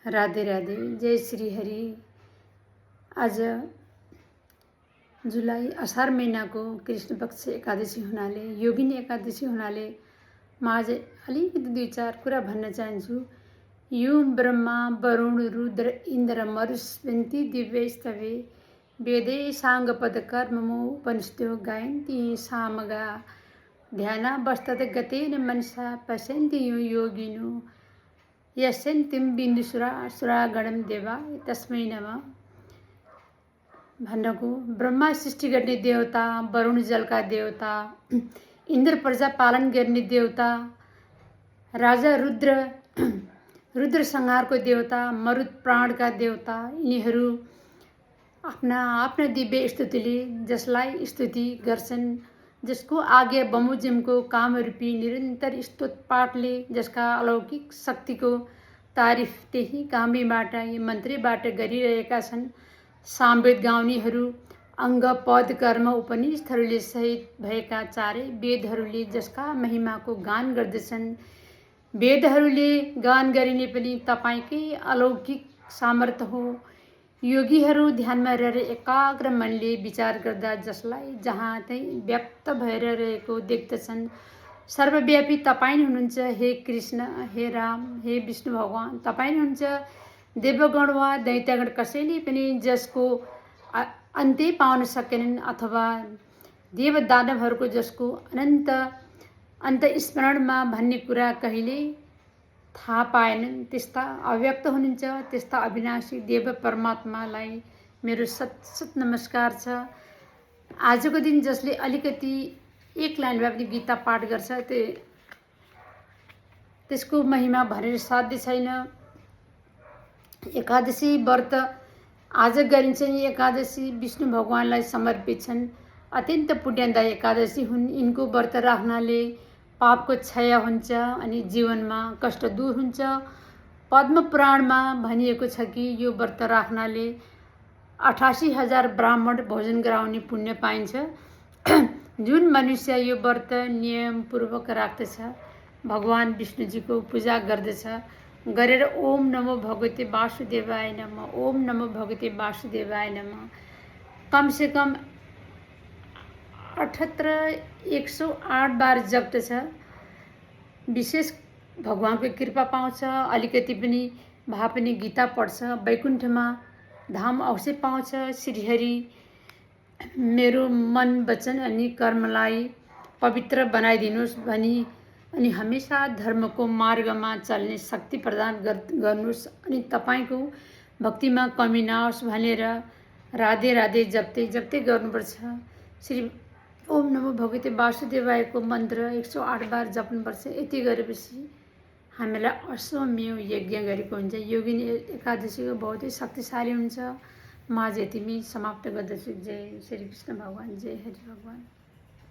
राधे राधे, जय श्री हरि। आज जुलाई असार महिनाको कृष्ण पक्ष एकादशी हुनाले, योगिनी एकादशी हुनाले म आज अलिकति दुई चार कुरा भन्न चाहन्छु। यो ब्रह्मा वरुण रुद्र इन्द्र मरुस्वन्ति दिव्यैस्तवे वेदै साङ्गपद कर्ममो उपनिषदो गायन्ति सामगा ध्यानावस्थित गतेन मनसा पश्यन्ति योगिनो यस्यन्तिं बिन्दुसुरागणं देवाय तस्मै नमः भन्नको ब्रह्मा सृष्टि गर्ने देवता, वरुण जलका देवता, इन्द्र प्रजा पालन गर्ने देवता, राजा रुद्र संहारको देवता, मरुत प्राणका देवता, यिनीहरू आफ्ना दिव्य स्तुतिले जसलाई स्तुति गर्छन्, जसको आज्ञा बमोजिमको कामरूपी निरन्तर स्तोत्र पाठले जसका अलौकिक शक्तिको तारिफ त्यही कामबाट मन्त्रबाट गरिरहेका छन्। सामवेद गाउनेहरू अङ्ग पद कर्म उपनिषदहरूले सहित भएका चारै वेदहरूले जसका महिमाको गान गर्दछन्। वेदहरूले गान गरिने पनि तपाईँकै अलौकिक सामर्थ्य हो। योगीहरू ध्यानमा रहेर एकाग्र मनले विचार गर्दा जसलाई जहाँ त्यही व्याप्त भएर रहेको देख्दछन्। सर्वव्यापी तपाईँ नै हुनुहुन्छ हे कृष्ण, हे राम, हे विष्णु भगवान। तपाईँ नै हुनुहुन्छ। देवगण वा दैत्यगण कसैले पनि जसको अन्त्य पाउन सकेनन् अथवा देवदानवहरूको जसको अनन्त स्मरणमा भन्ने कुरा कहिले थाहा पाएनन्, त्यस्ता अव्यक्त हुनुहुन्छ। त्यस्ता अविनाशी देव परमात्मालाई मेरो सत नमस्कार छ। आजको दिन जसले अलिकति एक लाइन भए पनि गीता पाठ गर्छ त्यसको महिमा भनेर साध्य छैन। एकादशी व्रत आज गरिन्छ। यी एकादशी विष्णु भगवानलाई समर्पित छन्। अत्यन्त पुण्यदायी एकादशी हुन्। यिनको व्रत राख्नाले पापको क्षय हुन्छ अनि जीवनमा कष्ट दूर हुन्छ। पद्म पुराणमा भनिएको छ कि यो व्रत राख्नाले 88,000 ब्राह्मण भोजन गराउने पुण्य पाइन्छ। जुन मनुष्य यो व्रत नियमपूर्वक राख्दछ, भगवान विष्णुजीको पूजा गर्दछ, गरेर ओम नमो भगवते वासुदेवाय नमः, ओम नमो भगवते वासुदेवाय नमः कमसेकम 108 बार जप्दछ। विशेष भगवानको कृपा पाउँछ। अलिकति पनि भए पनि गीता पढ्छ, वैकुण्ठमा धाम अवश्य पाउँछ। श्रीहरि मेरो मन वचन अनि कर्मलाई पवित्र बनाइदिनुहोस् भनी अनि हमेशा धर्मको मार्गमा चल्ने शक्ति प्रदान गर्नुहोस् अनि तपाईँको भक्तिमा कमी नआओस् भनेर राधे राधे जप्दै गर्नुपर्छ। श्री ओम नमो भगवते वासुदेवायको मन्त्र 108 बार जप्नुपर्छ। यति गरेपछि हामीलाई अश्वमेव यज्ञ गरेको हुन्छ। योगिनी एकादशीको बहुतै शक्तिशाली हुन्छ। म आज यतिमै समाप्त गर्दछु। जय श्री कृष्ण भगवान, जय हरि भगवान।